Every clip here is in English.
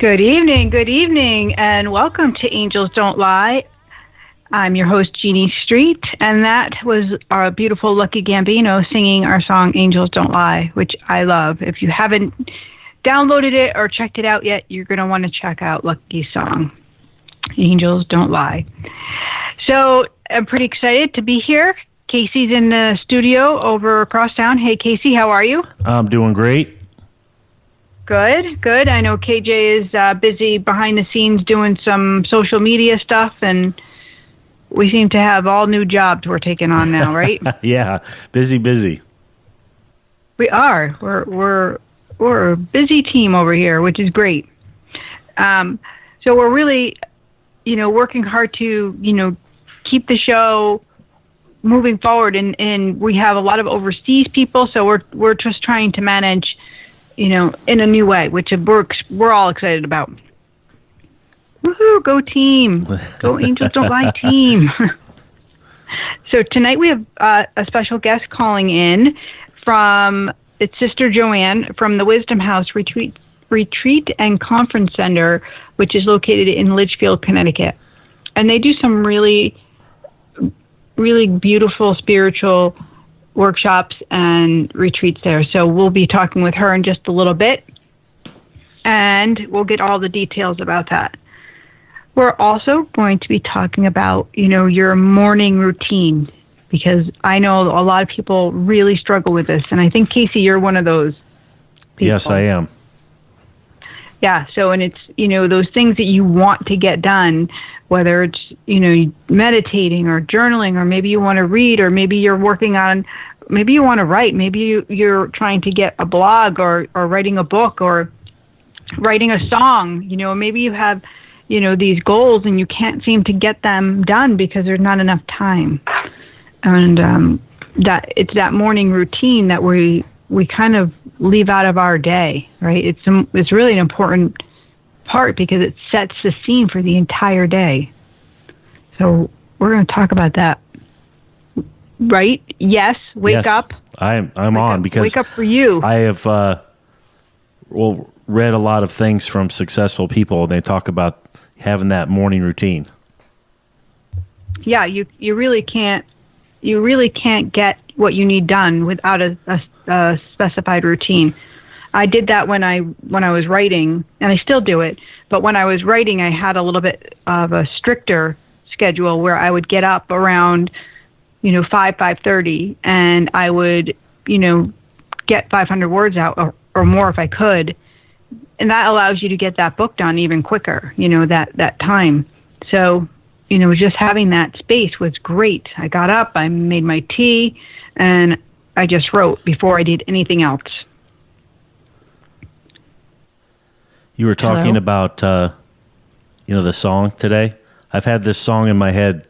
good evening, and welcome to Angels Don't Lie. I'm your host, Jeanne Street, and that was our beautiful Lucky Gambino singing our song, Angels Don't Lie, which I love. If you haven't downloaded it or checked it out yet, you're going to want to check out Lucky's song, Angels Don't Lie. So I'm pretty excited to be here. Casey's in the studio over across town. Hey, Casey, how are you? I'm doing great. Good. I know KJ is busy behind the scenes doing some social media stuff, and we seem to have all new jobs we're taking on now, right? Yeah, busy. We are. We're a busy team over here, which is great. So we're really, working hard to, keep the show moving forward, and we have a lot of overseas people, so we're just trying to manage, in a new way, which we're all excited about. Woohoo! Go team! Go Angels Don't Lie team! So tonight we have a special guest calling in from it's Sister Joanne from the Wisdom House Retreat and Conference Center, which is located in Litchfield, Connecticut, and they do some really, really beautiful spiritual workshops and retreats there. So we'll be talking with her in just a little bit, and we'll get all the details about that. We're also going to be talking about, your morning routine, because I know a lot of people really struggle with this, and I think, Casey, you're one of those people. Yes, I am. Yeah, so, and it's, those things that you want to get done, whether it's, meditating or journaling, or maybe you want to read, or maybe you're working on, maybe you want to write, maybe you're trying to get a blog or writing a book or writing a song, maybe you have, these goals and you can't seem to get them done because there's not enough time. And that it's that morning routine that we kind of leave out of our day, right? It's really an important part because it sets the scene for the entire day. So we're going to talk about that, right? Yes, wake up. I'm on because wake up for you. I have read a lot of things from successful people, and they talk about having that morning routine. Yeah, you really can't get what you need done without a specified routine. I did that when I was writing, and I still do it. But when I was writing, I had a little bit of a stricter schedule where I would get up around, 5:30, and I would, get 500 words out or more if I could. And that allows you to get that book done even quicker, that time. So, just having that space was great. I got up, I made my tea, and I just wrote before I did anything else. You were talking about, the song today. I've had this song in my head.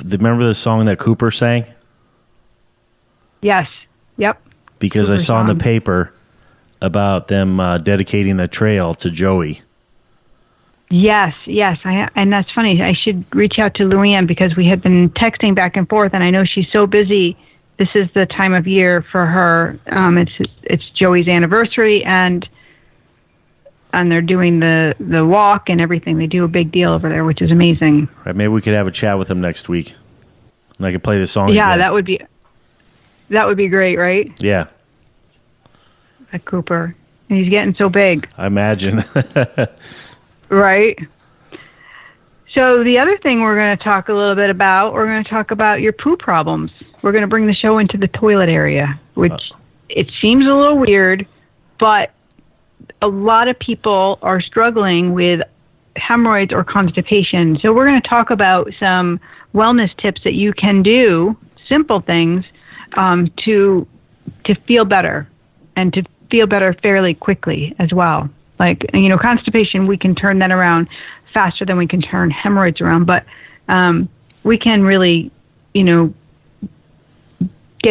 Remember the song that Cooper sang? Yes. Yep. Because Cooper I saw in the paper about them dedicating the trail to Joey. Yes. And that's funny. I should reach out to Luann because we had been texting back and forth, and I know she's so busy. This is the time of year for her. It's Joey's anniversary, and they're doing the walk and everything. They do a big deal over there, which is amazing. Right, maybe we could have a chat with them next week, and I could play the song again. Yeah, that would be great, right? Yeah. At Cooper. And he's getting so big. I imagine. Right. So the other thing we're going to talk a little bit about, we're going to talk about your poo problems. We're going to bring the show into the toilet area, which it seems a little weird, but a lot of people are struggling with hemorrhoids or constipation. So we're going to talk about some wellness tips that you can do, simple things, to feel better and to feel better fairly quickly as well. Like, constipation, we can turn that around faster than we can turn hemorrhoids around, but we can really, get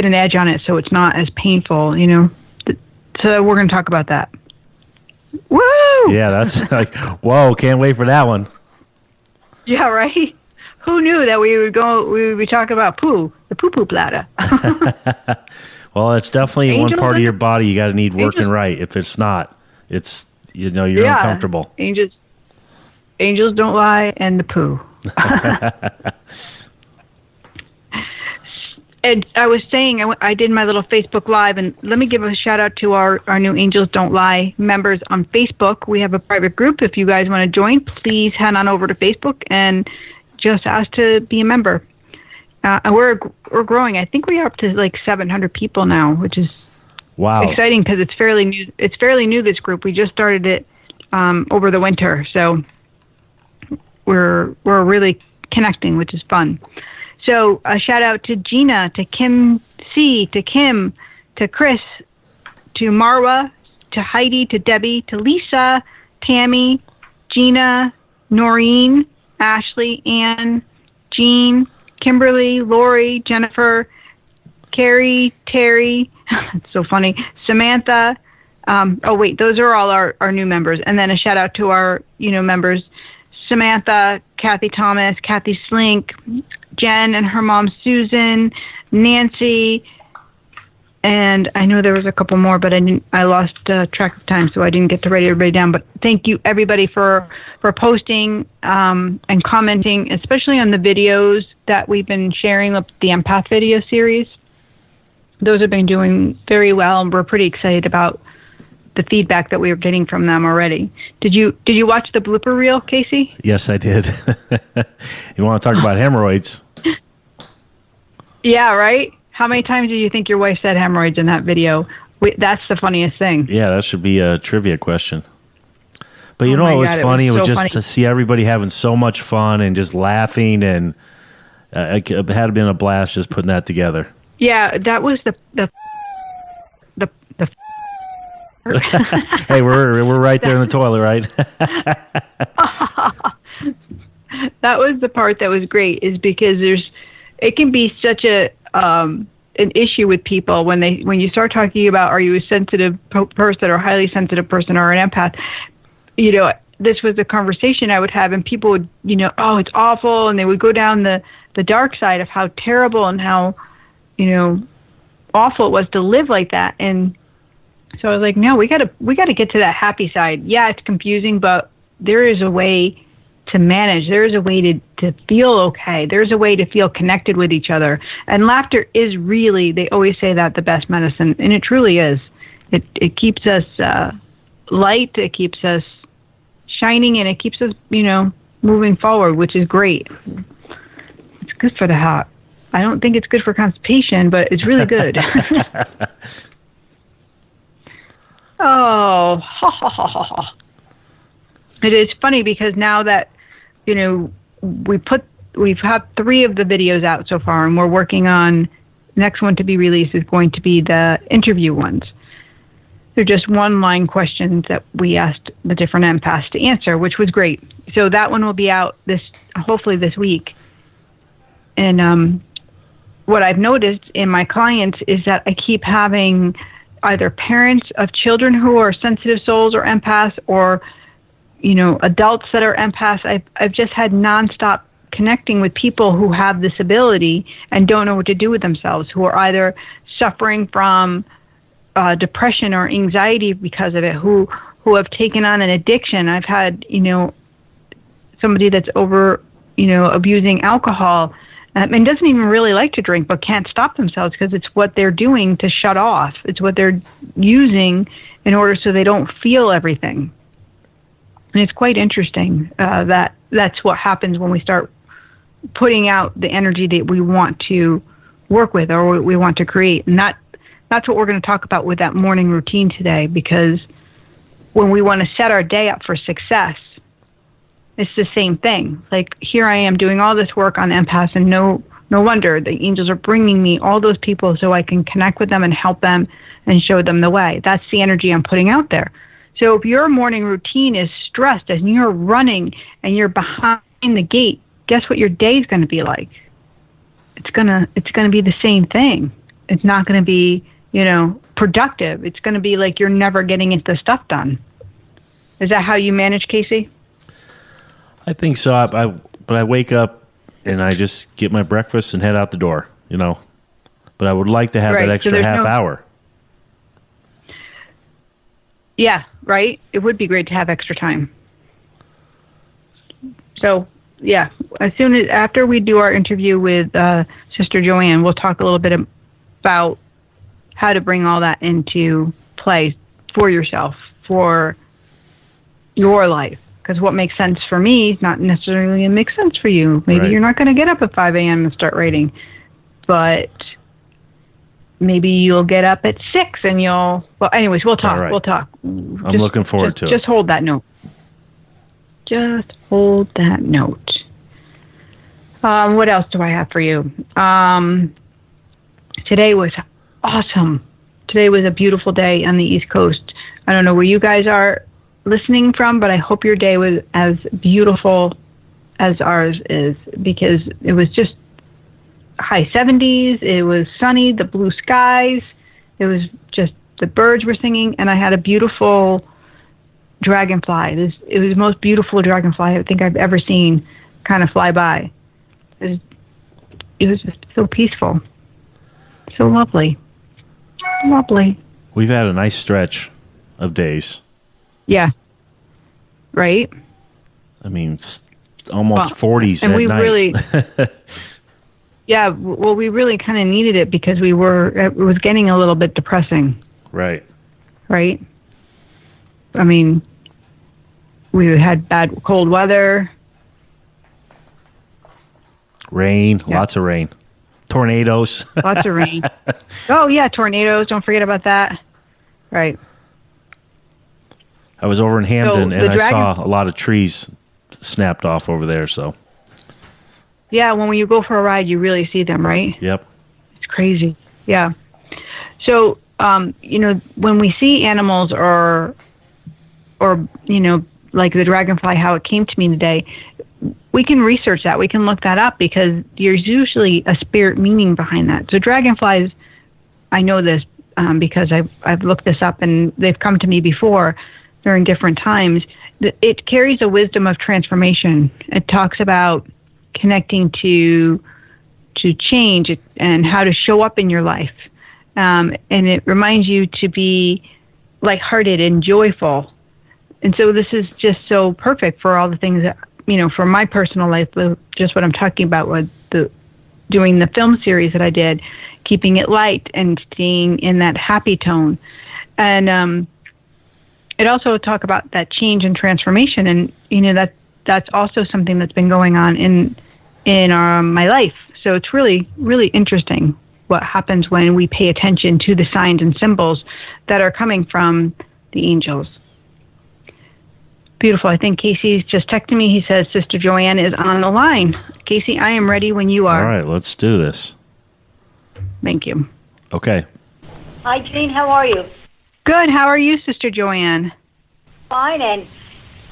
an edge on it so it's not as painful, So we're going to talk about that. Woo! Yeah, that's like, whoa, can't wait for that one. Yeah, right? Who knew that we would be talking about poo, the poo-poo bladder? Well, it's definitely one part of your body you got to need working right. If it's not, it's you know you're uncomfortable. Angels don't lie, and the poo. And I was saying, I did my little Facebook Live, and let me give a shout out to our new Angels Don't Lie members on Facebook. We have a private group. If you guys want to join, please head on over to Facebook and just ask to be a member. And we're growing. I think we are up to like 700 people now, which is exciting because it's fairly new. It's fairly new, this group. We just started it over the winter, so we're really connecting, which is fun. So a shout out to Gina, to Kim C, to Kim, to Chris, to Marwa, to Heidi, to Debbie, to Lisa, Tammy, Gina, Noreen, Ashley, Ann, Jean, Kimberly, Lori, Jennifer, Carrie, Terry, it's so funny, Samantha. Those are all our new members. And then a shout out to our, members, Samantha, Kathy Thomas, Kathy Slink, Jen and her mom Susan, Nancy, and I know there was a couple more, but I lost track of time, so I didn't get to write everybody down. But thank you everybody for posting and commenting, especially on the videos that we've been sharing, the empath video series. Those have been doing very well, and we're pretty excited about the feedback that we were getting from them already. Did you watch the blooper reel, Casey? Yes, I did. You want to talk about hemorrhoids? Yeah, right? How many times do you think your wife said hemorrhoids in that video? That's the funniest thing. Yeah, that should be a trivia question. But what was funny? It was just funny to see everybody having so much fun and just laughing, and it had been a blast just putting that together. Yeah, that was the Hey, we're right there in the toilet, right? That was the part that was great, is because it can be such an issue with people when you start talking about, are you a sensitive person or a highly sensitive person or an empath? This was a conversation I would have, and people would, oh, it's awful, and they would go down the dark side of how terrible and how, awful it was to live like that. And so I was like, no, we gotta get to that happy side. Yeah, it's confusing, but there is a way to manage. There is a way to feel okay. There's a way to feel connected with each other. And laughter is really, they always say that, the best medicine, and it truly is. It keeps us light, it keeps us shining, and it keeps us, moving forward, which is great. It's good for the heart. I don't think it's good for constipation, but it's really good. Oh, it is funny because now that, we've had 3 of the videos out so far, and we're working on, the next one to be released is going to be the interview ones. They're just one-line questions that we asked the different empaths to answer, which was great. So that one will be out hopefully this week. And what I've noticed in my clients is that I keep having either parents of children who are sensitive souls or empaths, or adults that are empaths. I've just had nonstop connecting with people who have this ability and don't know what to do with themselves, who are either suffering from depression or anxiety because of it, who have taken on an addiction. I've had somebody that's over abusing alcohol and doesn't even really like to drink, but can't stop themselves because it's what they're doing to shut off. It's what they're using in order so they don't feel everything. And it's quite interesting that that's what happens when we start putting out the energy that we want to work with or we want to create. And that's what we're going to talk about with that morning routine today, because when we want to set our day up for success, it's the same thing. Like, here I am doing all this work on empaths, and no wonder the angels are bringing me all those people so I can connect with them and help them and show them the way. That's the energy I'm putting out there. So if your morning routine is stressed and you're running and you're behind the gate, guess what your day is going to be like? It's gonna be the same thing. It's not going to be, productive. It's going to be like you're never getting the stuff done. Is that how you manage, Casey? I think so. But I wake up and I just get my breakfast and head out the door, But I would like to have that extra half hour. Yeah, right? It would be great to have extra time. So, yeah, after we do our interview with Sister Joanne, we'll talk a little bit about how to bring all that into play for yourself, for your life. Because what makes sense for me is not necessarily going to make sense for you. Maybe you're not going to get up at 5 a.m. and start writing, but maybe you'll get up at 6 and well, anyways, we'll talk. Right. We'll talk. I'm looking forward to it. Just hold that note. Just hold that note. What else do I have for you? Today was awesome. Today was a beautiful day on the East Coast. I don't know where you guys are listening from, but I hope your day was as beautiful as ours is, because it was just high 70s. It was sunny, the blue skies. It was just, the birds were singing, and I had a beautiful dragonfly. It was the most beautiful dragonfly I think I've ever seen kind of fly by. It was just so peaceful. So lovely. Lovely. We've had a nice stretch of days. Yeah. Right? I mean, it's almost 40s and at night. Really, yeah, well, we really kind of needed it because it was getting a little bit depressing. Right. Right? I mean, we had bad cold weather. Rain, lots of rain. Tornadoes. Lots of rain. Oh, yeah, tornadoes. Don't forget about that. Right. I was over in Hamden, and I saw a lot of trees snapped off over there. So, yeah, when you go for a ride, you really see them, right? Yep. It's crazy. Yeah. So, when we see animals or like the dragonfly, how it came to me today, we can research that. We can look that up because there's usually a spirit meaning behind that. So dragonflies, I know this because I've looked this up, and they've come to me before during different times. It carries a wisdom of transformation. It talks about connecting to change and how to show up in your life. And it reminds you to be lighthearted and joyful. And so this is just so perfect for all the things that, for my personal life, just what I'm talking about with doing the film series that I did, keeping it light and staying in that happy tone. And it also talk about that change and transformation. And, that's also something that's been going on in my life. So it's really, really interesting what happens when we pay attention to the signs and symbols that are coming from the angels. Beautiful. I think Casey's just texting me. He says Sister Joanne is on the line. Casey, I am ready when you are. All right, let's do this. Thank you. Okay. Hi, Jeanne. How are you? Good. How are you, Sister Joanne? Fine. And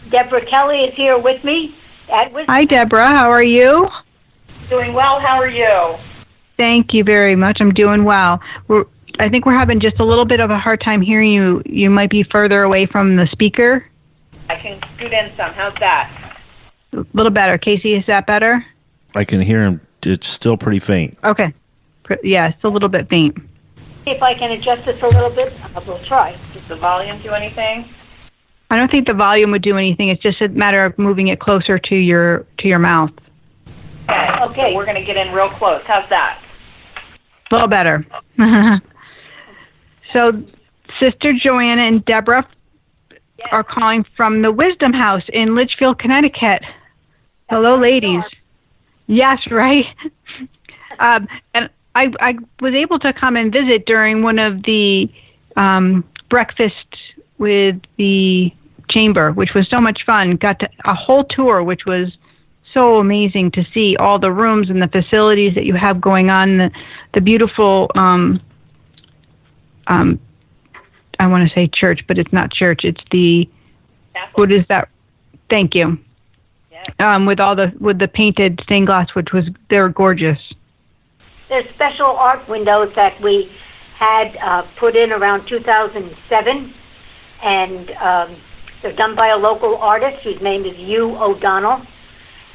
Deborah Kelly is here with me. Hi, Deborah. How are you? Doing well. How are you? Thank you very much. I'm doing well. I think we're having just a little bit of a hard time hearing you. You might be further away from the speaker. I can scoot in some. How's that? A little better. Casey, is that better? I can hear him. It's still pretty faint. Okay. Yeah, it's a little bit faint. If I can adjust it for a little bit, I will try. Does the volume do anything? I don't think the volume would do anything. It's just a matter of moving it closer to your mouth. Okay. So we're going to get in real close. How's that? A little better. So, Sister Joanna and Deborah are calling from the Wisdom House in Litchfield, Connecticut. Hello, ladies. Yes, right. And I was able to come and visit during one of the breakfast with the chamber, which was so much fun. Got a whole tour, which was so amazing to see all the rooms and the facilities that you have going on. The beautiful, I want to say church, but it's not church. It's the, what is that? Thank you. Yes. With the painted stained glass, they're gorgeous. There's special art windows that we had put in around 2007, and they're done by a local artist whose name is Hugh O'Donnell,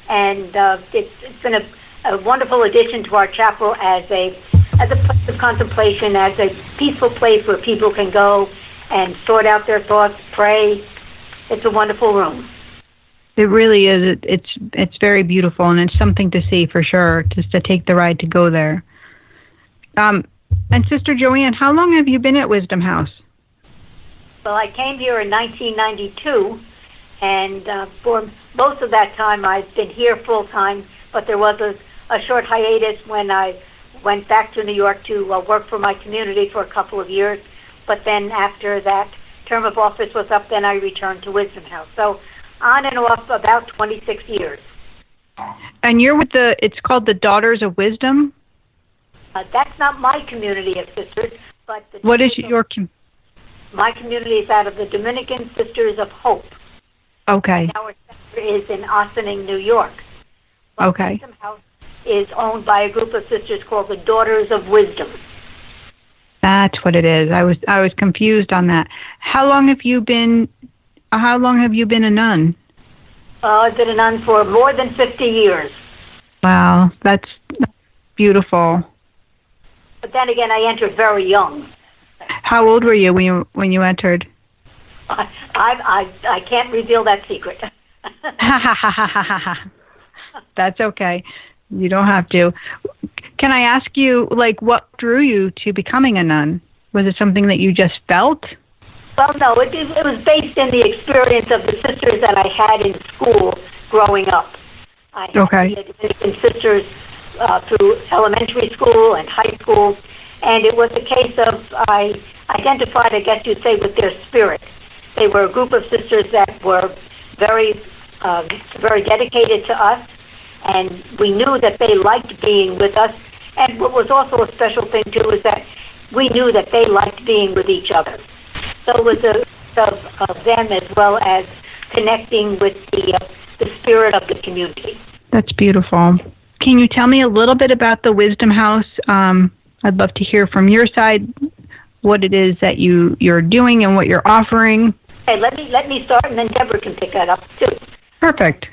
and it's been a wonderful addition to our chapel as a place of contemplation, as a peaceful place where people can go and sort out their thoughts, pray. It's a wonderful room. It really is. It's very beautiful, and it's something to see for sure, just to take the ride to go there. And Sister Joanne, how long have you been at Wisdom House? Well, I came here in 1992, and for most of that time I've been here full-time, but there was a short hiatus when I went back to New York to work for my community for a couple of years. But then after that term of office was up, then I returned to Wisdom House. So on and off about 26 years. And you're with it's called the Daughters of Wisdom? That's not my community of sisters, but what is your my community is out of the Dominican Sisters of Hope. Okay. Our center is in Ossining, New York. But okay. Wisdom House is owned by a group of sisters called the Daughters of Wisdom. That's what it is. I was confused on that. How long have you been a nun? I've been a nun for more than 50 years. Wow, that's beautiful. But then again, I entered very young. How old were you when you entered? I can't reveal that secret. That's okay. You don't have to. Can I ask you, what drew you to becoming a nun? Was it something that you just felt? Well, no, it was based in the experience of the sisters that I had in school growing up. I had Dominican sisters through elementary school and high school, and it was a case of I identified, I guess you'd say, with their spirit. They were a group of sisters that were very, very dedicated to us, and we knew that they liked being with us. And what was also a special thing, too, is that we knew that they liked being with each other. So it was of them as well as connecting with the spirit of the community. That's beautiful. Can you tell me a little bit about the Wisdom House? I'd love to hear from your side what it is that you're doing and what you're offering. Okay, let me start, and then Deborah can pick that up too. Perfect.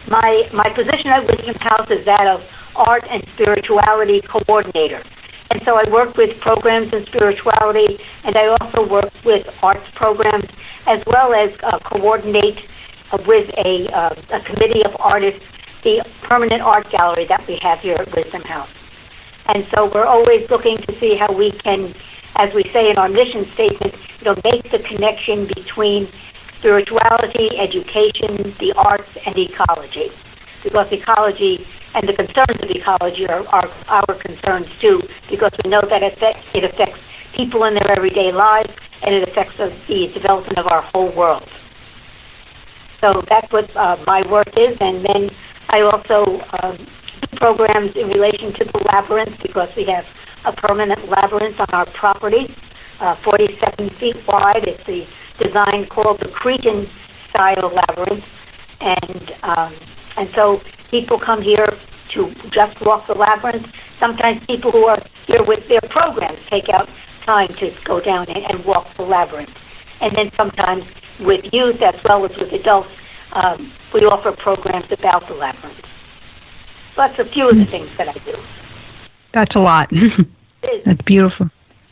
My position at Wisdom House is that of art and spirituality coordinator. And so I work with programs in spirituality, and I also work with arts programs, as well as coordinate with a committee of artists the permanent art gallery that we have here at Wisdom House. And so we're always looking to see how we can, as we say in our mission statement, make the connection between spirituality, education, the arts, and ecology. Because ecology and the concerns of ecology are our concerns too, because we know that it affects people in their everyday lives, and it affects the development of our whole world. So that's what my work is, and then I also do programs in relation to the labyrinth, because we have a permanent labyrinth on our property, 47 feet wide. It's the design called the Cretan-style labyrinth, and so people come here to just walk the labyrinth. Sometimes people who are here with their programs take out time to go down and walk the labyrinth. And then sometimes with youth as well as with adults, we offer programs about the labyrinth. So that's a few of the things that I do. That's a lot. That's beautiful.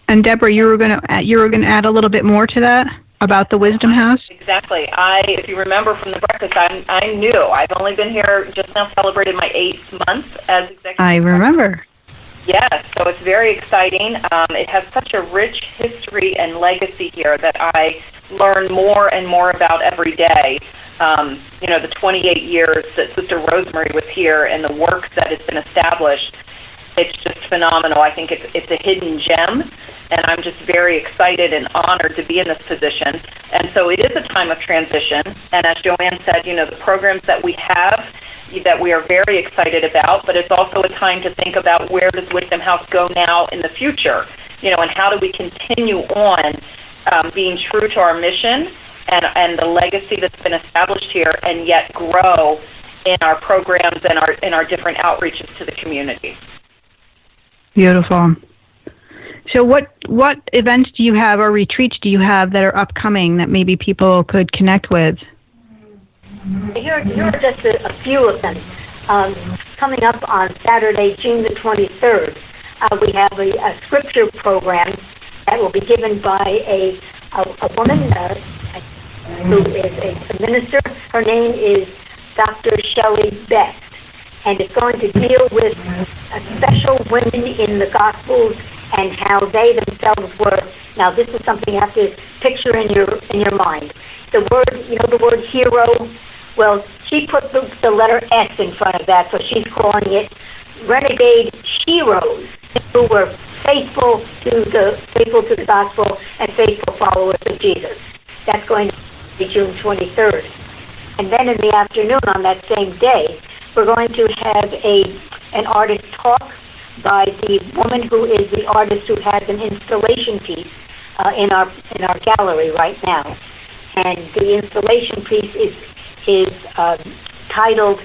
And Deborah, you were going to add a little bit more to that about the Wisdom House? Exactly. If you remember from the breakfast, I'm new. I've only been here, just now celebrated my 8th month as executive. I remember. Yes, so it's very exciting. It has such a rich history and legacy here that I learn more and more about every day. The 28 years that Sister Rosemary was here and the work that has been established, it's just phenomenal. I think it's a hidden gem, and I'm just very excited and honored to be in this position. And so it is a time of transition, and as Joanne said, the programs that we have that we are very excited about, but it's also a time to think about where does Wisdom House go now in the future, and how do we continue on being true to our mission and the legacy that's been established here, and yet grow in our programs and our different outreaches to the community. Beautiful. So what events do you have or retreats do you have that are upcoming that maybe people could connect with? Here are just a few of them. Coming up on Saturday, June the 23rd, we have a scripture program that will be given by a a woman who is a minister. Her name is Dr. Shelley Best, and it's going to deal with special women in the Gospels and how they themselves were. Now, this is something you have to picture in your mind. The word hero. Well, she put the letter S in front of that, so she's calling it renegade heroes who were faithful to the gospel and faithful followers of Jesus. That's going to be June 23rd. And then in the afternoon on that same day, we're going to have an artist talk by the woman who is the artist who has an installation piece in our gallery right now. And the installation piece is titled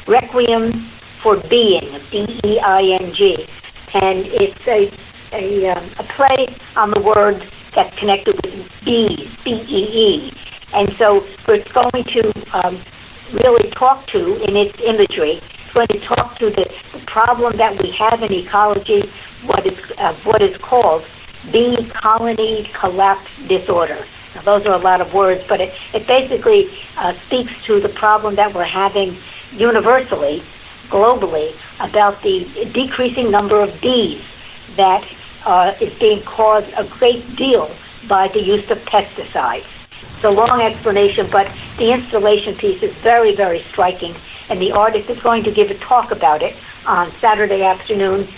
Requiem for Being, B-E-I-N-G. And it's a play on the word that's connected with bees, B-E-E. And so it's going to really talk to, in its imagery, it's going to talk to the problem that we have in ecology, what is called bee colony collapse disorder. Now, those are a lot of words, but it basically speaks to the problem that we're having universally, globally, about the decreasing number of bees that is being caused a great deal by the use of pesticides. It's a long explanation, but the installation piece is very, very striking, and the artist is going to give a talk about it on Saturday afternoon,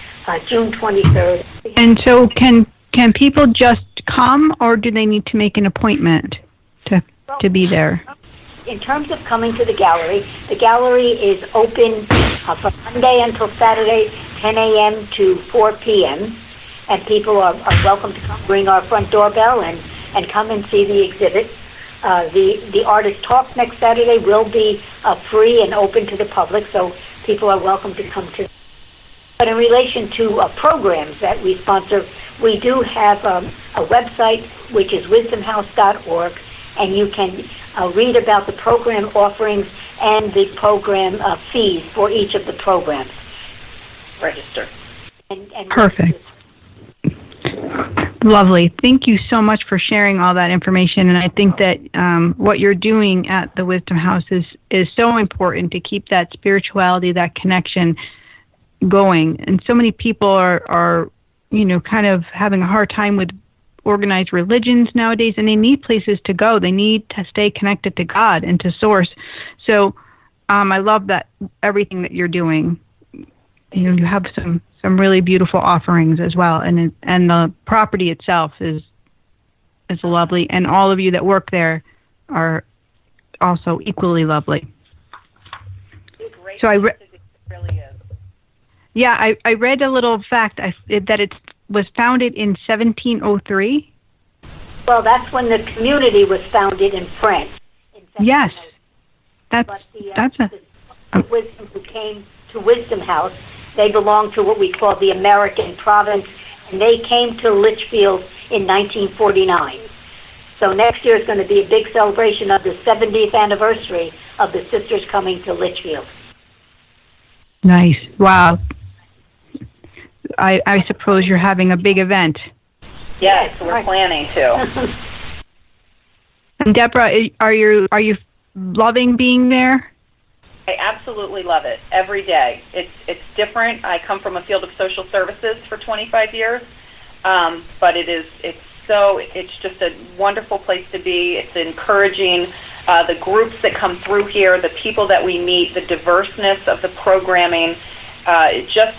June 23rd. And so can people just come, or do they need to make an appointment to be there? In terms of coming to the gallery is open from Monday until Saturday, 10 a.m. to 4 p.m., and people are welcome to come, ring our front doorbell, and come and see the exhibit. The artist talk next Saturday will be free and open to the public, so people are welcome to come to. But in relation to programs that we sponsor, we do have a website, which is wisdomhouse.org, and you can read about the program offerings and the program fees for each of the programs. Register. And Perfect. Lovely. Thank you so much for sharing all that information. And I think that what you're doing at the Wisdom House is so important to keep that spirituality, that connection going. And so many people are kind of having a hard time with organized religions nowadays, and they need places to go. They need to stay connected to God and to Source. So I love that everything that you're doing. You have some really beautiful offerings as well, and the property itself is lovely, and all of you that work there are also equally lovely. So I read a little fact that it was founded in 1703. Well, that's when the community was founded in France. Yes, that's the Wisdom who came to Wisdom House. They belong to what we call the American province, and they came to Litchfield in 1949. So next year is going to be a big celebration of the 70th anniversary of the sisters coming to Litchfield. Nice. Wow. I suppose you're having a big event. Yes, we're planning to. And Deborah, are you loving being there? I absolutely love it every day. It's different. I come from a field of social services for 25 years, but it's just a wonderful place to be. It's encouraging. The groups that come through here, the people that we meet, the diverseness of the programming. It's just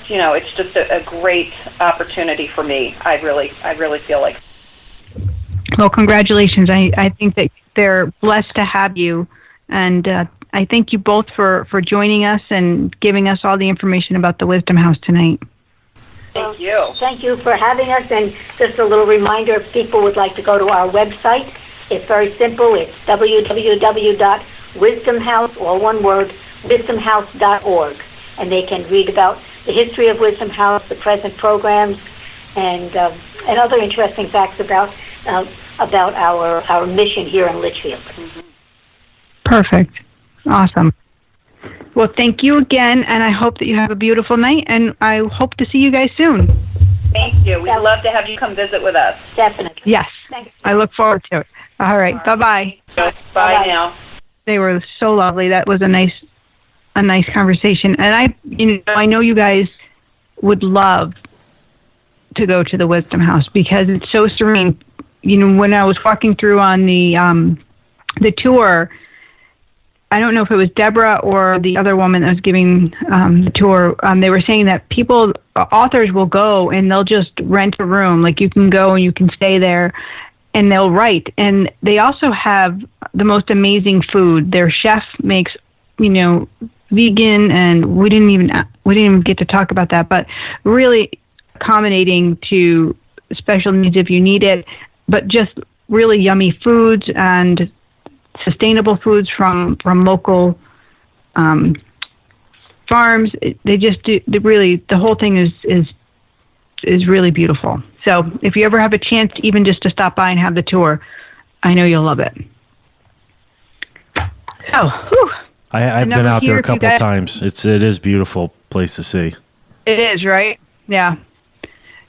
a great opportunity for me. I really feel like. Well, congratulations. I think that they're blessed to have you, and I thank you both for joining us and giving us all the information about the Wisdom House tonight. Thank you. Thank you for having us, and just a little reminder, if people would like to go to our website, it's very simple. It's www.wisdomhouse, all one word, wisdomhouse.org. And they can read about the history of Wisdom House, the present programs, and other interesting facts about our mission here in Litchfield. Perfect. Awesome. Well, thank you again, and I hope that you have a beautiful night, and I hope to see you guys soon. Thank you. We'd love to have you come visit with us. Definitely. Yes. Thanks. I look forward to it. All right. Bye-bye. Bye now. They were so lovely. That was a nice conversation. And I know you guys would love to go to the Wisdom House because it's so serene. When I was walking through on the tour, I don't know if it was Deborah or the other woman that was giving the tour. They were saying that authors will go and they'll just rent a room. Like you can go and you can stay there and they'll write. And they also have the most amazing food. Their chef makes, vegan, and we didn't even get to talk about that, but really accommodating to special needs if you need it, but just really yummy foods and sustainable foods from local farms. They just do the whole thing is really beautiful. So if you ever have a chance even just to stop by and have the tour, I know you'll love it. I've been out there a couple times. It is a beautiful place to see. It is, right? Yeah.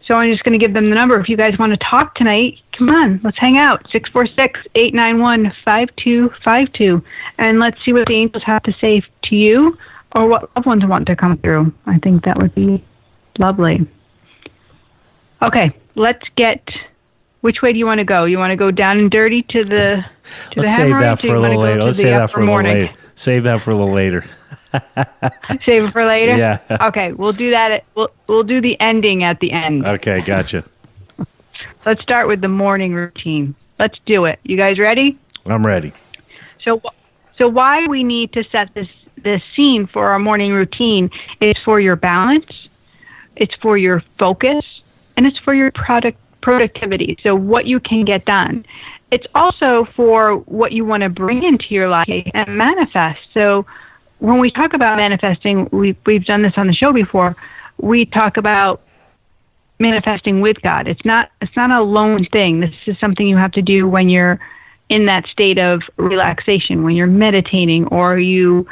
So I'm just going to give them the number. If you guys want to talk tonight, come on, let's hang out. 646-891-5252. And let's see what the angels have to say to you or what loved ones want to come through. I think that would be lovely. Okay, which way do you want to go? You want to go down and dirty to the Let's save that for a little later. Let's save that for a little later. Save that for a little later. Save it for later? Yeah. Okay, we'll do that. We'll do the ending at the end. Okay, gotcha. Let's start with the morning routine. Let's do it. You guys ready? I'm ready. So why we need to set this scene for our morning routine is for your balance, it's for your focus, and it's for your productivity. So what you can get done. It's also for what you want to bring into your life and manifest. So when we talk about manifesting, we've done this on the show before. We talk about manifesting with God. It's not a lone thing. This is something you have to do when you're in that state of relaxation, when you're meditating or you're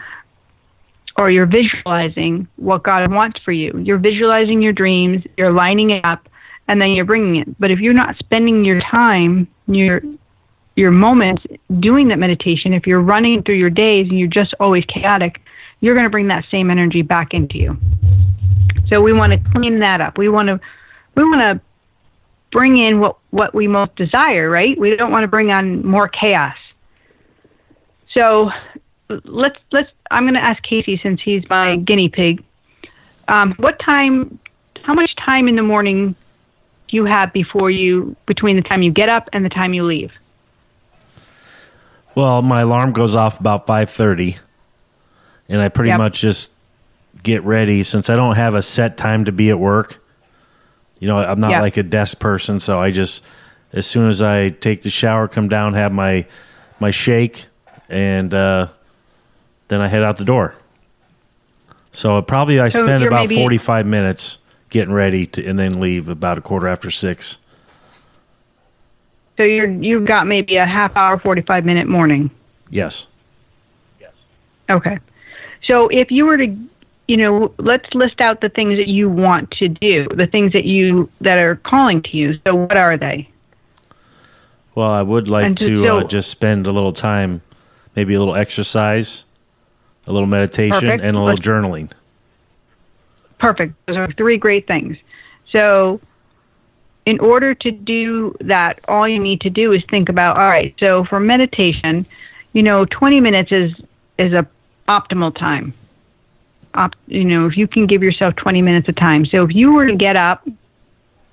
visualizing what God wants for you. You're visualizing your dreams, you're lining it up, and then you're bringing it. But if you're not spending your time, your moments doing that meditation, if you're running through your days and you're just always chaotic, you're going to bring that same energy back into you. So we want to clean that up. We want to bring in what we most desire, right? We don't want to bring on more chaos. So let's I'm going to ask Casey, since he's my guinea pig. How much time in the morning do you have between the time you get up and the time you leave? Well, my alarm goes off about 5:30, and I pretty much just get ready. Since I don't have a set time to be at work, I'm not like a desk person, so I just, as soon as I take the shower, come down, have my shake, and then I head out the door. So I spend about 45 minutes getting ready and then leave about 6:15. So you've got maybe a half hour, 45-minute morning. Yes. Okay. So if you were to, let's list out the things that you want to do, the things that are calling to you. So what are they? Well, I would like to just spend a little time, maybe a little exercise, a little meditation, and a little journaling. Perfect. Those are three great things. So in order to do that, all you need to do is think about, all right, so for meditation, 20 minutes is a optimal time. If you can give yourself 20 minutes of time. So if you were to get up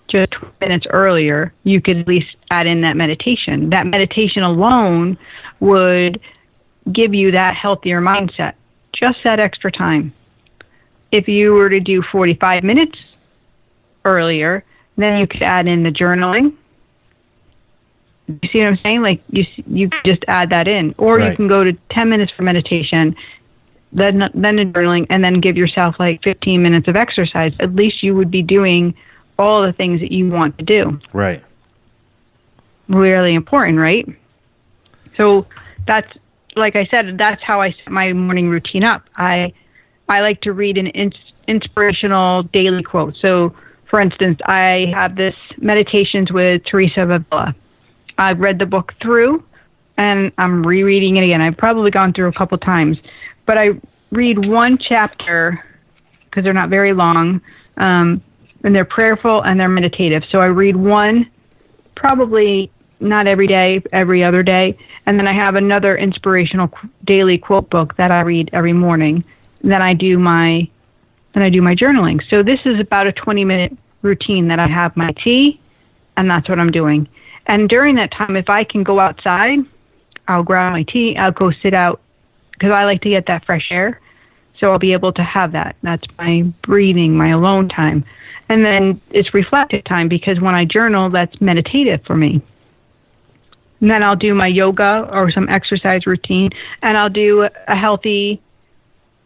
just 20 minutes earlier, you could at least add in that meditation. That meditation alone would give you that healthier mindset, just that extra time. If you were to do 45 minutes earlier, then you could add in the journaling. You see what I'm saying? Like you could just add that in. Or you can go to 10 minutes for meditation, then the journaling, and then give yourself like 15 minutes of exercise. At least you would be doing all the things that you want to do. Right. Really important, right? So that's, like I said, that's how I set my morning routine up. I like to read an inspirational daily quote. So for instance, I have this Meditations with Teresa of Avila. I've read the book through, and I'm rereading it again. I've probably gone through a couple times, but I read one chapter because they're not very long, and they're prayerful and they're meditative. So I read one, probably not every day, every other day, and then I have another inspirational daily quote book that I read every morning. And then I do my journaling. So this is about a 20-minute routine that I have my tea, and that's what I'm doing. And during that time, if I can go outside, I'll grab my tea, I'll go sit out, because I like to get that fresh air. So I'll be able to have that. That's my breathing, my alone time. And then it's reflective time, because when I journal, that's meditative for me. And then I'll do my yoga or some exercise routine, and I'll do a healthy,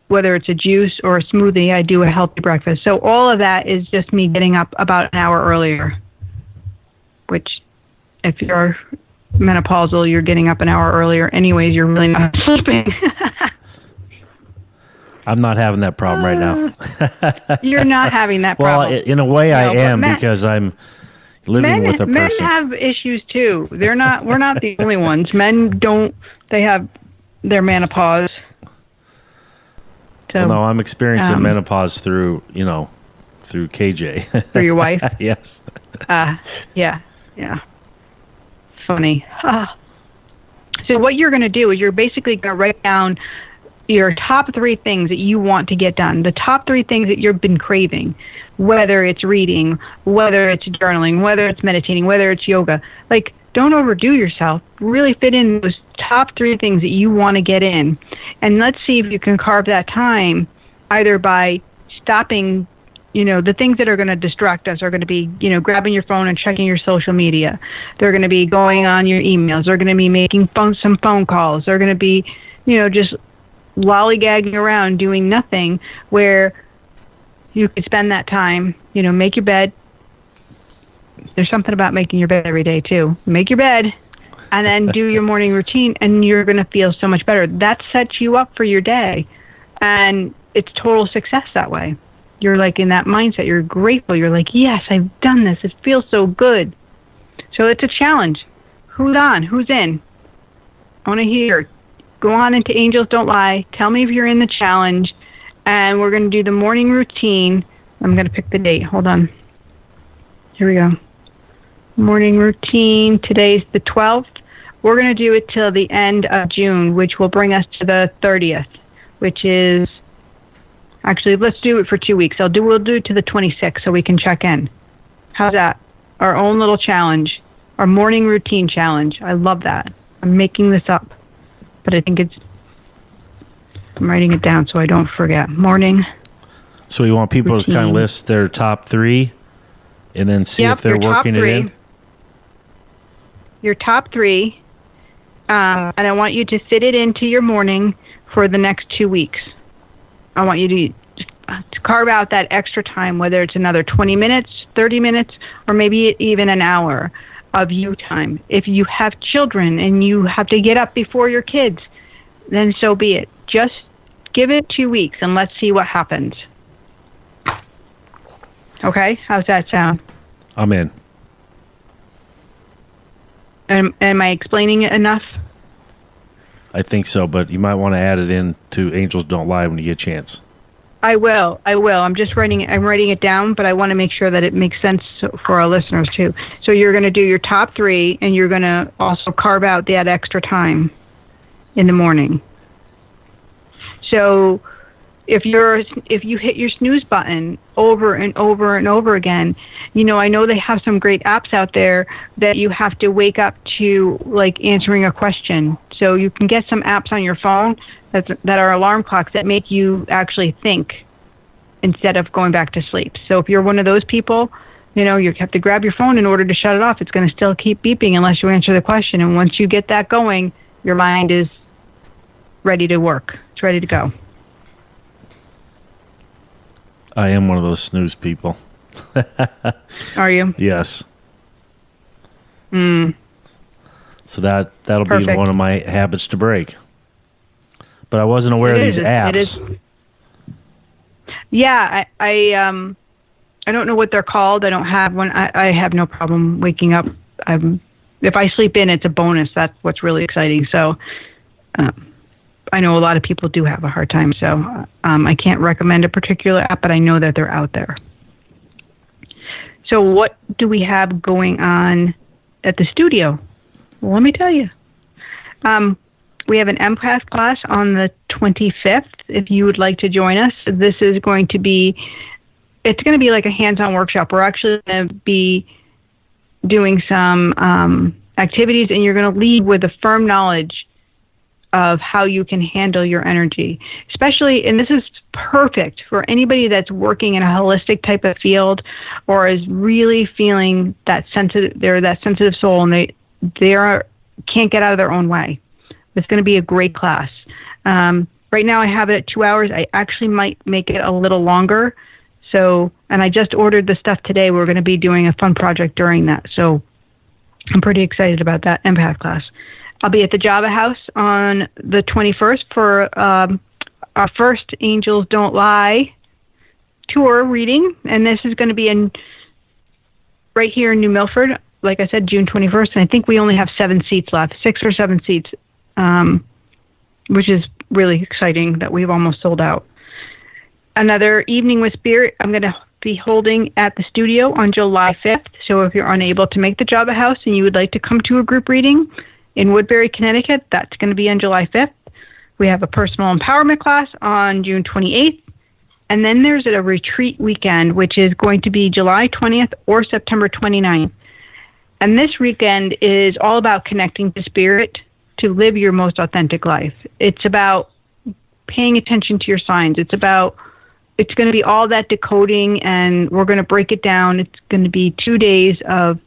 whether it's a juice or a smoothie, I do a healthy breakfast. So all of that is just me getting up about an hour earlier, which if you're menopausal, you're getting up an hour earlier anyways, you're really not sleeping. I'm not having that problem right now. You're not having that problem. Well, in a way I am, because I'm living with a person. Men have issues too. We're not the only ones. Men don't, they have their menopause. So, well, no, I'm experiencing menopause through KJ. Through your wife? Yes. Yeah. Funny. So what you're going to do is you're basically going to write down your top 3 things that you want to get done, the top 3 things that you've been craving, whether it's reading, whether it's journaling, whether it's meditating, whether it's yoga. Like, don't overdo yourself. Really fit in those top 3 things that you want to get in. And let's see if you can carve that time either by stopping, the things that are going to distract us are going to be, grabbing your phone and checking your social media. They're going to be going on your emails. They're going to be making some phone calls. They're going to be, just lollygagging around doing nothing, where you could spend that time, make your bed. There's something about making your bed every day too. Make your bed and then do your morning routine, and you're going to feel so much better. That sets you up for your day, and it's total success that way. You're like in that mindset. You're grateful. You're like, yes, I've done this. It feels so good. So it's a challenge. Who's on? Who's in? I want to hear. Go on into Angels Don't Lie. Tell me if you're in the challenge. And we're going to do the morning routine. I'm going to pick the date. Hold on. Here we go. Morning routine. Today's the 12th. We're going to do it till the end of June, which will bring us to the 30th, which is... Actually, let's do it for 2 weeks. We'll do it to the 26th so we can check in. How's that? Our own little challenge. Our morning routine challenge. I love that. I'm making this up. But I think I'm writing it down so I don't forget. Morning. So you want people routine. To kind of list their top 3 and then see if they're working it in? Your top 3. And I want you to fit it into your morning for the next 2 weeks. I want you to carve out that extra time, whether it's another 20 minutes, 30 minutes, or maybe even an hour of you time. If you have children and you have to get up before your kids, then so be it. Just give it 2 weeks and let's see what happens. Okay? How's that sound? I'm in. Am I explaining it enough? I think so, but you might want to add it in to Angels Don't Lie when you get a chance. I will. I'm just writing it down, but I want to make sure that it makes sense for our listeners too. So you're going to do your top 3, and you're going to also carve out that extra time in the morning. So if you hit your snooze button over and over and over again, I know they have some great apps out there that you have to wake up to, like answering a question. So you can get some apps on your phone that are alarm clocks that make you actually think instead of going back to sleep. So if you're one of those people, you have to grab your phone in order to shut it off. It's going to still keep beeping unless you answer the question. And once you get that going, your mind is ready to work. It's ready to go. I am one of those snooze people. Are you? Yes. So that'll Perfect. be one of my habits to break. But I wasn't aware of these apps. Yeah, I don't know what they're called. I don't have one. I have no problem waking up. If I sleep in, it's a bonus. That's what's really exciting. So I know a lot of people do have a hard time. So I can't recommend a particular app, but I know that they're out there. So what do we have going on at the studio? Well, let me tell you. We have an empath class on the 25th. If you would like to join us, this is going to be, it's going to be like a hands-on workshop. We're actually going to be doing some activities, and you're going to leave with a firm knowledge of how you can handle your energy. Especially, and this is perfect for anybody that's working in a holistic type of field or is really feeling that they're that sensitive soul, and they can't get out of their own way. It's going to be a great class. Right now I have it at 2 hours. I actually might make it a little longer. So, and I just ordered the stuff today. We're going to be doing a fun project during that. So I'm pretty excited about that empath class. I'll be at the Java House on the 21st for our first Angels Don't Lie tour reading. And this is going to be right here in New Milford. Like I said, June 21st. And I think we only have 7 seats left, 6 or 7 seats. Which is really exciting that we've almost sold out. Another evening with Spirit I'm going to be holding at the studio on July 5th. So if you're unable to make the Java House and you would like to come to a group reading in Woodbury, Connecticut, that's going to be on July 5th. We have a personal empowerment class on June 28th. And then there's a retreat weekend, which is going to be July 20th or September 29th. And this weekend is all about connecting to Spirit to live your most authentic life. It's about paying attention to your signs. It's going to be all that decoding, and we're going to break it down. It's going to be 2 days of,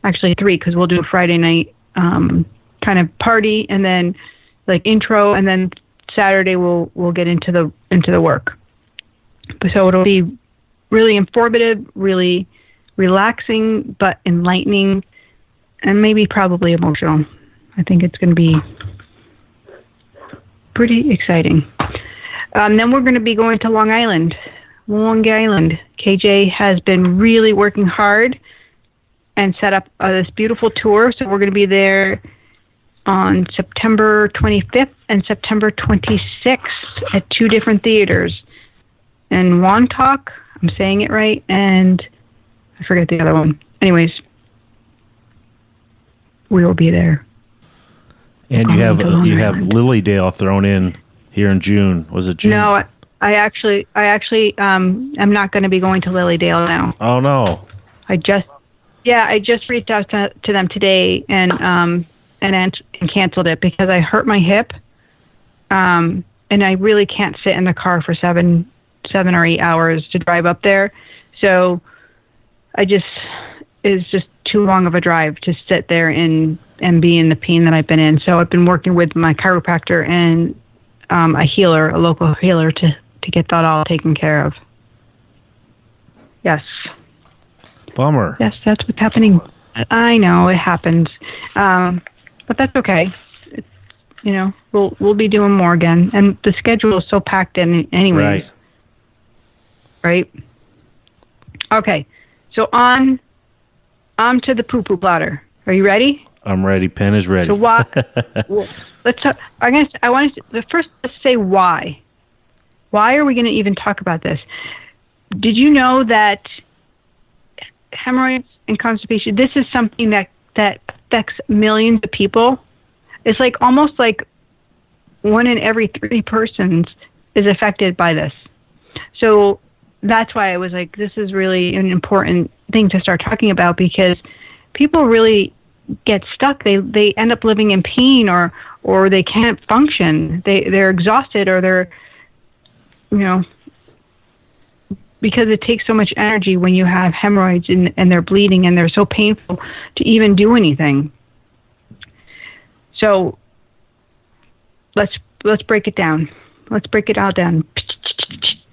actually 3, because we'll do a Friday night kind of party, and then like intro, and then Saturday we'll get into the work. So it'll be really informative, really relaxing, but enlightening, and maybe probably emotional. I think it's going to be pretty exciting. Then we're going to be going to Long Island. KJ has been really working hard and set up this beautiful tour. So we're going to be there on September 25th and September 26th at 2 different theaters. In Wontauk, I'm saying it right, and I forget the other one. Anyways, we will be there. And you have Lilydale thrown in here in June. Was it June? No, I actually am not going to be going to Lilydale now. Oh no! I just reached out to them today and canceled it because I hurt my hip, and I really can't sit in the car for 7 or 8 hours to drive up there. So it's just too long of a drive to sit there and be in the pain that I've been in. So I've been working with my chiropractor and a local healer to get that all taken care of. Yes. Bummer. Yes, that's what's happening. I know it happens, but that's okay. We'll be doing more again, and the schedule is so packed in anyways. Right. Okay. So on to the poo-poo bladder. Are you ready? I'm ready. Pen is ready. So why? Let's say why. Why are we going to even talk about this? Did you know that hemorrhoids and constipation, this is something that affects millions of people? It's like almost like 1 in every 3 persons is affected by this. So that's why I was like, this is really an important thing to start talking about, because people really get stuck. They end up living in pain, or they can't function. They're exhausted, or they're, because it takes so much energy when you have hemorrhoids and they're bleeding and they're so painful to even do anything. So let's break it down. Let's break it all down.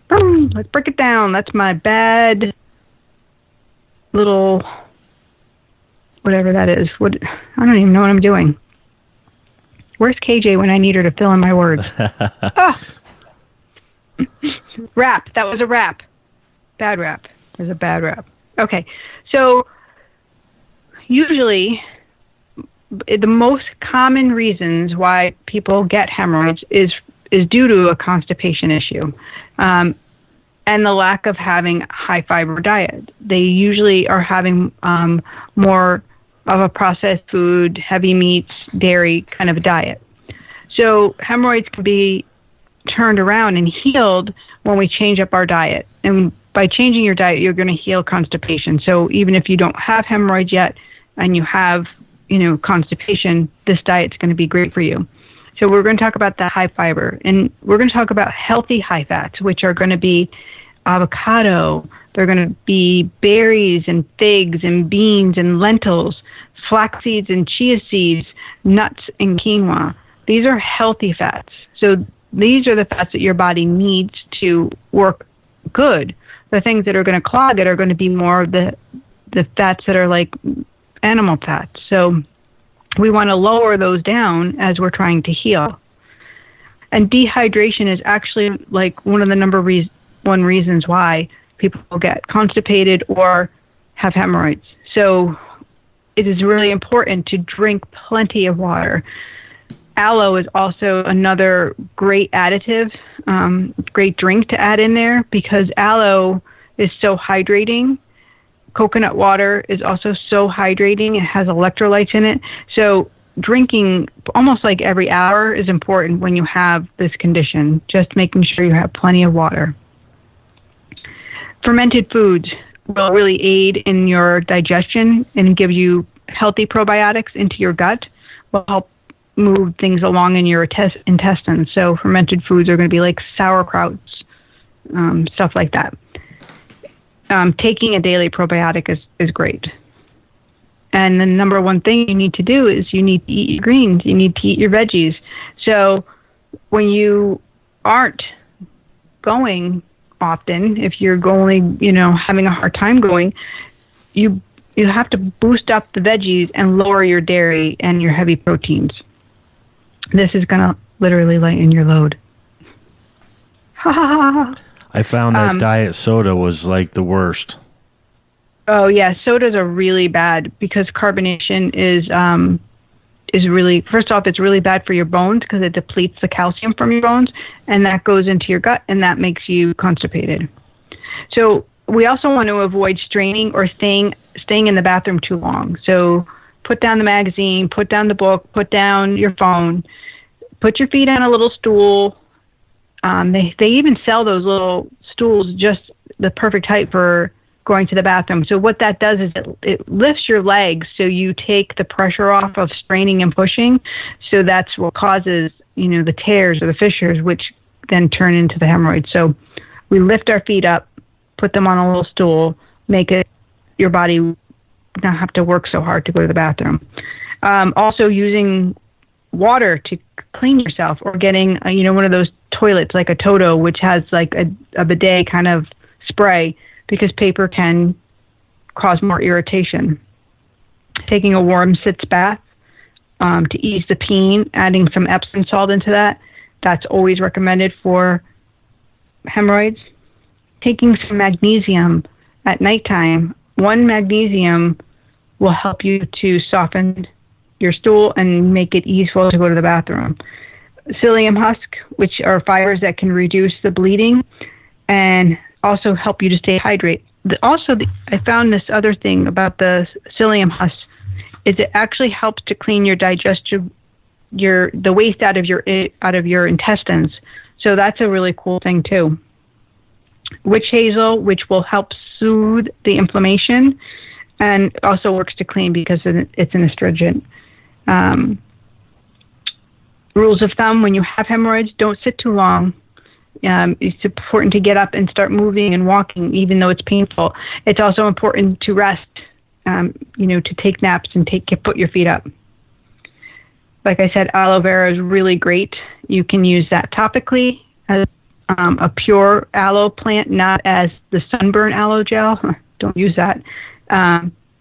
Let's break it down. That's my bad little whatever that is. I don't even know what I'm doing. Where's KJ when I need her to fill in my words? Rap. That was a rap. Bad rap. There's a bad rap. Okay, so usually the most common reasons why people get hemorrhoids is due to a constipation issue. And the lack of having high fiber diet. They usually are having more of a processed food, heavy meats, dairy kind of a diet. So hemorrhoids can be turned around and healed when we change up our diet. And by changing your diet, you're going to heal constipation. So even if you don't have hemorrhoids yet and you have, constipation, this diet's going to be great for you. So we're going to talk about the high fiber, and we're going to talk about healthy high fats, which are going to be avocado. They're going to be berries and figs and beans and lentils, flax seeds and chia seeds, nuts and quinoa. These are healthy fats. So these are the fats that your body needs to work good. The things that are going to clog it are going to be more of the fats that are like animal fats. So we want to lower those down as we're trying to heal. And dehydration is actually like one of the number one reasons why people get constipated or have hemorrhoids. So it is really important to drink plenty of water. Aloe is also another great additive, great drink to add in there because aloe is so hydrating. Coconut water is also so hydrating. It has electrolytes in it. So drinking almost like every hour is important when you have this condition, just making sure you have plenty of water. Fermented foods will really aid in your digestion and give you healthy probiotics into your gut, will help move things along in your intestines. So fermented foods are going to be like sauerkrauts, stuff like that. Taking a daily probiotic is great. And the number one thing you need to do is you need to eat your greens. You need to eat your veggies. So when you aren't going often, if you're going, having a hard time going, you have to boost up the veggies and lower your dairy and your heavy proteins. This is going to literally lighten your load. I found that diet soda was like the worst. Oh yeah, sodas are really bad because carbonation is really, first off, it's really bad for your bones because it depletes the calcium from your bones, and that goes into your gut, and that makes you constipated. So we also want to avoid straining or staying in the bathroom too long. So put down the magazine, put down the book, put down your phone, put your feet on a little stool. They even sell those little stools just the perfect height for going to the bathroom. So what that does is it lifts your legs so you take the pressure off of straining and pushing. So that's what causes, the tears or the fissures, which then turn into the hemorrhoids. So we lift our feet up, put them on a little stool, make it your body not have to work so hard to go to the bathroom. Also using water to clean yourself, or getting one of those toilets like a Toto, which has like a bidet kind of spray, because paper can cause more irritation. Taking a warm sitz bath to ease the pain, adding some Epsom salt into that's always recommended for hemorrhoids. Taking some magnesium at nighttime. 1 magnesium will help you to soften your stool and make it easier to go to the bathroom. Psyllium husk, which are fibers that can reduce the bleeding and also help you to stay hydrated. I found this other thing about the psyllium husk is it actually helps to clean your digestion, the waste out of your intestines. So that's a really cool thing too. Witch hazel, which will help soothe the inflammation, and also works to clean because it's an astringent. Rules of thumb: when you have hemorrhoids, don't sit too long. It's important to get up and start moving and walking, even though it's painful. It's also important to rest, to take naps and put your feet up. Like I said, aloe vera is really great. You can use that topically as a pure aloe plant, not as the sunburn aloe gel. Don't use that.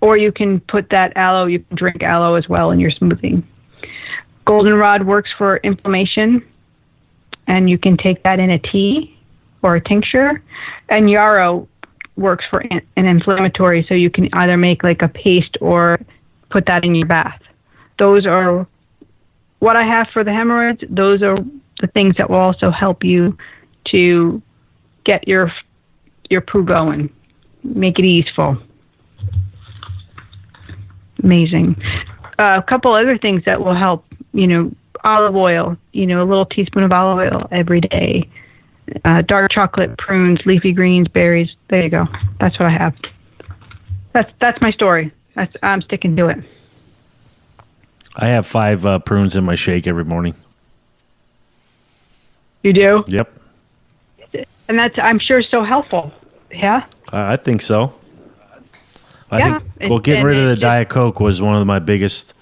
Or you can put that aloe, you can drink aloe as well in your smoothie. Goldenrod works for inflammation, and you can take that in a tea or a tincture. And yarrow works for an inflammatory, so you can either make like a paste or put that in your bath. Those are what I have for the hemorrhoids. Those are the things that will also help you to get your poo going, make it easeful. Amazing. A couple other things that will help, olive oil, a little teaspoon of olive oil every day. Dark chocolate, prunes, leafy greens, berries. There you go. That's what I have. That's my story. I'm sticking to it. I have 5 prunes in my shake every morning. You do? Yep. And that's, I'm sure, so helpful. Yeah? I think so. I think getting rid of the Diet Coke was one of my biggest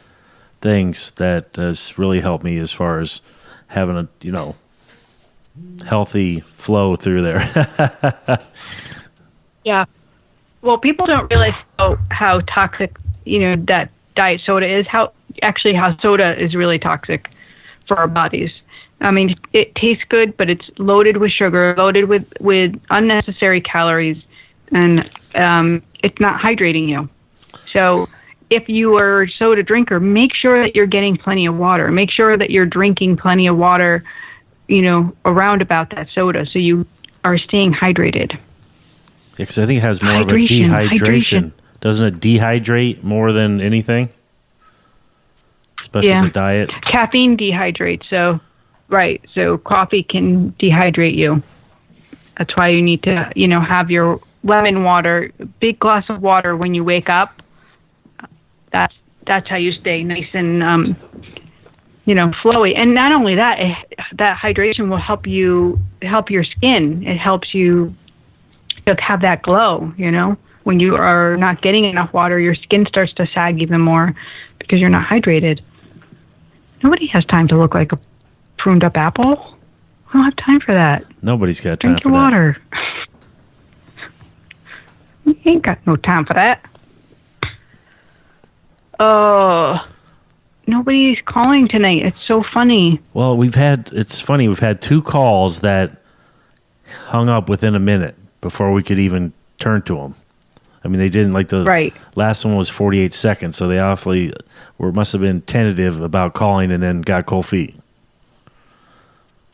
things that has really helped me as far as having a, healthy flow through there. Yeah. Well, people don't realize how toxic, that diet soda is, how soda is really toxic for our bodies. I mean, it tastes good, but it's loaded with sugar, loaded with unnecessary calories, and it's not hydrating you. So if you are a soda drinker, make sure that you're getting plenty of water. Make sure that you're drinking plenty of water, around about that soda, so you are staying hydrated. Because I think it has more of a dehydration. Doesn't it dehydrate more than anything? Especially the diet. Caffeine dehydrates, so coffee can dehydrate you. That's why you need to, have your lemon water, big glass of water when you wake up. That's how you stay nice and, flowy. And not only that, that hydration will help your skin. It helps you have that glow, When you are not getting enough water, your skin starts to sag even more because you're not hydrated. Nobody has time to look like a pruned up apple. I don't have time for that. Nobody's got time for that. Drink your water. You ain't got no time for that. Oh, nobody's calling tonight. It's so funny. Well, we've had 2 calls that hung up within a minute before we could even turn to them. I mean, they didn't last one was 48 seconds, so they awfully must have been tentative about calling and then got cold feet.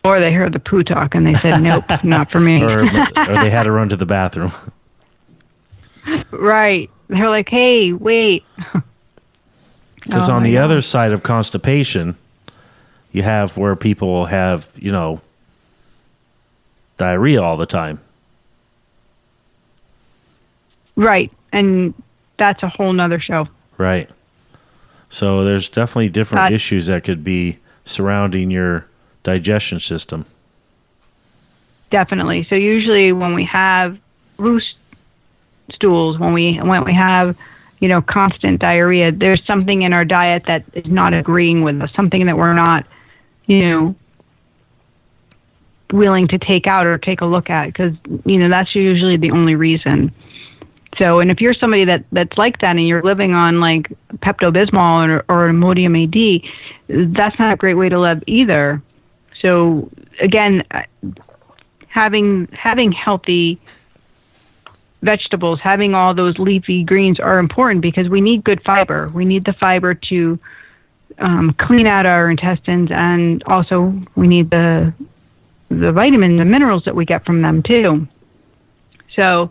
Or they heard the poo talk and they said, nope, not for me. or they had to run to the bathroom. Right. They're like, hey, wait. Because on the other side of constipation, you have where people have, diarrhea all the time. Right. And that's a whole nother show. Right. So there's definitely different issues that could be surrounding your digestion system. Definitely. So usually when we have loose stools, when we have, constant diarrhea, there's something in our diet that is not agreeing with us, something that we're not, willing to take out or take a look at, because, that's usually the only reason. So, and if you're somebody that's like that and you're living on like Pepto-Bismol or Imodium AD, that's not a great way to live either. So again, having healthy vegetables, having all those leafy greens are important because we need good fiber. We need the fiber to clean out our intestines, and also we need the vitamins and minerals that we get from them too. So,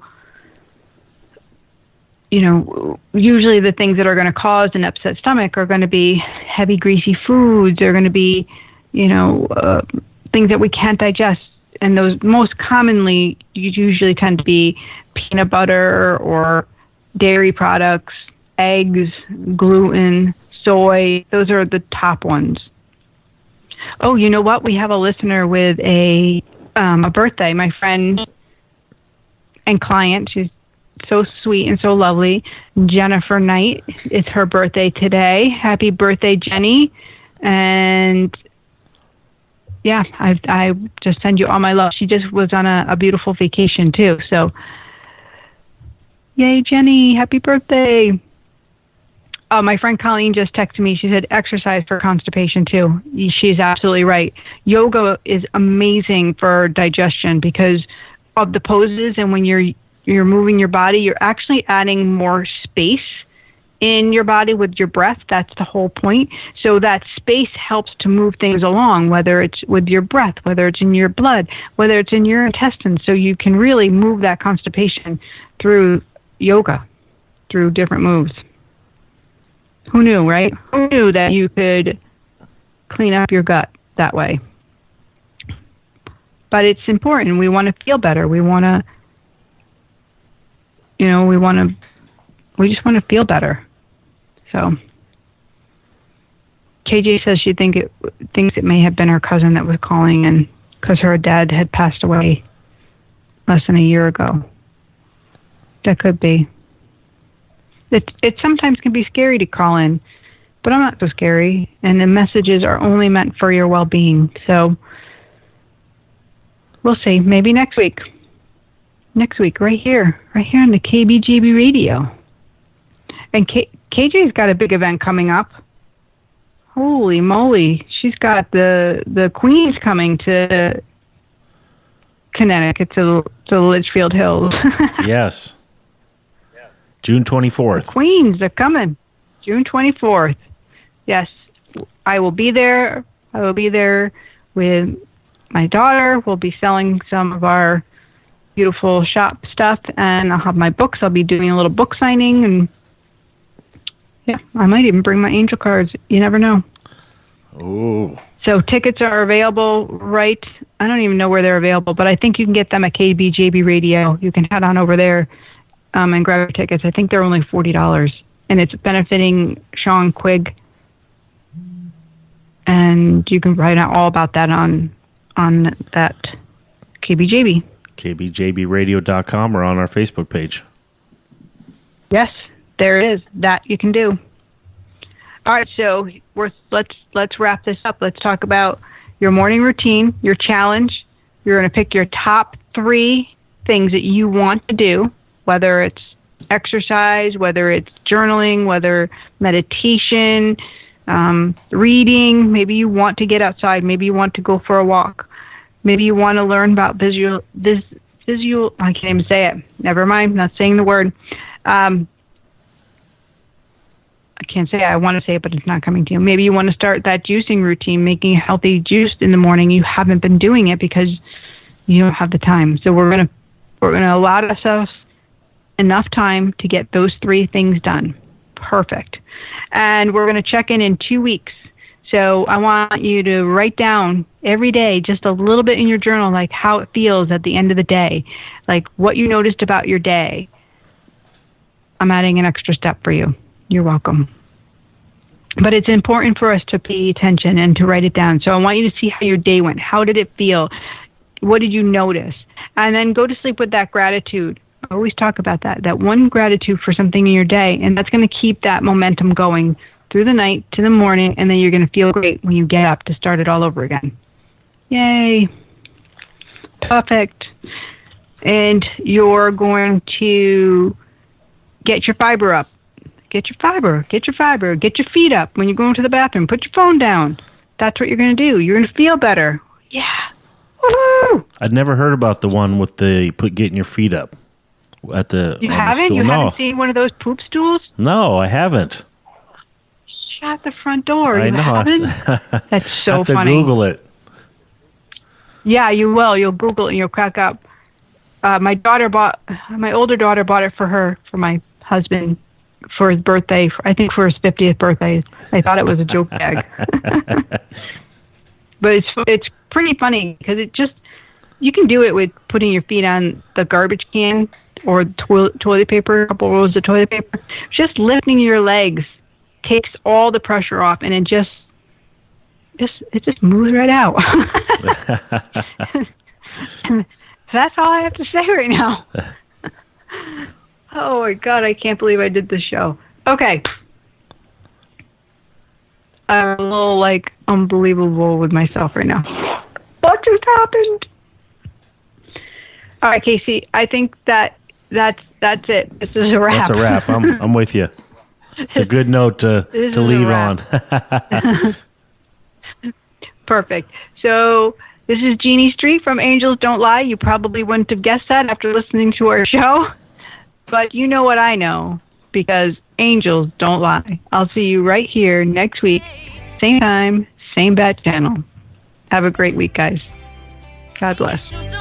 usually the things that are going to cause an upset stomach are going to be heavy, greasy foods. They're going to be, things that we can't digest. And those most commonly usually tend to be peanut butter or dairy products, eggs, gluten, soy. Those are the top ones. Oh, you know what? We have a listener with a birthday. My friend and client, she's so sweet and so lovely. Jennifer Knight, it's her birthday today. Happy birthday, Jenny. And yeah, I just send you all my love. She just was on a beautiful vacation too. So yay, Jenny, happy birthday. My friend Colleen just texted me. She said exercise for constipation too. She's absolutely right. Yoga is amazing for digestion because of the poses, and when you're you're moving your body, you're actually adding more space in your body with your breath. That's the whole point. So that space helps to move things along, whether it's with your breath, whether it's in your blood, whether it's in your intestines. So you can really move that constipation through yoga, through different moves. Who knew, right? Who knew that you could clean up your gut that way? But it's important. We want to feel better. We want to, we just want to feel better. So KJ says she thinks it may have been her cousin that was calling in because her dad had passed away less than a year ago. That could be. It sometimes can be scary to call in, but I'm not so scary, and the messages are only meant for your well-being. So we'll see. Maybe next week. Next week, right here on the KBGB radio. And KJ's got a big event coming up. Holy moly. She's got the Queens coming to Connecticut, to the Litchfield Hills. Yes. June 24th. The Queens are coming. June 24th. Yes. I will be there. I will be there with my daughter. We'll be selling some of our beautiful shop stuff, and I'll have my books. I'll be doing a little book signing, and yeah, I might even bring my angel cards. You never know. Oh. So tickets are available, right? I don't even know where they're available, but I think you can get them at KBJB Radio. You can head on over there and grab your tickets. I think they're only $40, and it's benefiting Sean Quigg. And you can write out all about that on that KBJB. KBJBradio.com or on our Facebook page. Yes, there it is. That you can do. All right, so let's wrap this up. Let's talk about your morning routine, your challenge. You're going to pick your top 3 things that you want to do, whether it's exercise, whether it's journaling, whether meditation, reading. Maybe you want to get outside. Maybe you want to go for a walk. Maybe you want to learn about visual. I can't even say it. Never mind. Not saying the word. I can't say it. I want to say it, but it's not coming to you. Maybe you want to start that juicing routine, making a healthy juice in the morning. You haven't been doing it because you don't have the time. So we're gonna allow ourselves enough time to get those 3 things done. Perfect. And we're going to check in 2 weeks. So I want you to write down every day just a little bit in your journal, like how it feels at the end of the day, like what you noticed about your day. I'm adding an extra step for you. You're welcome. But it's important for us to pay attention and to write it down. So I want you to see how your day went. How did it feel? What did you notice? And then go to sleep with that gratitude. I always talk about that one gratitude for something in your day, and that's going to keep that momentum going through the night to the morning, and then you're going to feel great when you get up to start it all over again. Yay. Perfect. And you're going to get your fiber up. Get your fiber. Get your feet up when you're going to the bathroom. Put your phone down. That's what you're going to do. You're going to feel better. Yeah. Woo-hoo! I'd never heard about the one with getting your feet up at the. You haven't? You haven't seen one of those poop stools? No, I haven't. Shut the front door. I know. Haven't? That's so I have to funny. Google it. Yeah, you will. You'll Google it and you'll crack up. My older daughter bought it for my husband for his birthday. I think for his 50th birthday. I thought it was a joke bag. But it's pretty funny because you can do it with putting your feet on the garbage can or toilet paper, a couple rolls of toilet paper. Just lifting your legs takes all the pressure off, and it just moves right out. That's all I have to say right now. Oh my God, I can't believe I did this show. Okay. I'm a little unbelievable with myself right now. What just happened? All right, Casey, I think that's it. This is a wrap. That's a wrap. I'm with you. It's a good note to leave on. Perfect. So This is Jeannie Street from Angels Don't Lie. You probably wouldn't have guessed that after listening to our show, but you know what I know, because angels don't lie. I'll see you right here next week, same time, same bat channel. Have a great week, guys. God bless.